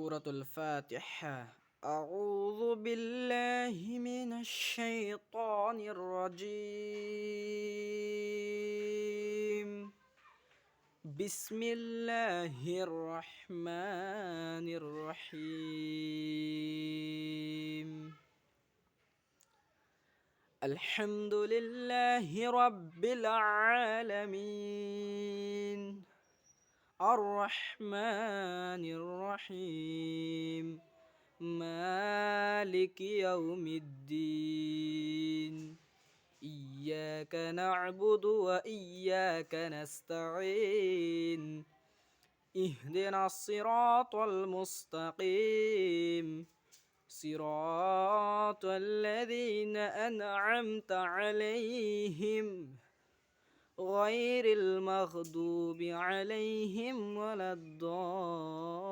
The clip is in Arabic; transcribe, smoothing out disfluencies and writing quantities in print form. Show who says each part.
Speaker 1: سورة الفاتحة. أعوذ بالله من الشيطان الرجيم. بسم الله الرحمن الرحيم. الحمد لله رب العالمين الرحمن الرحيم مالك يوم الدين. إياك نعبد وإياك نستعين. اهدنا الصراط المستقيم صراط الذين أنعمت عليهم غير المغضوب عليهم ولا الضالين.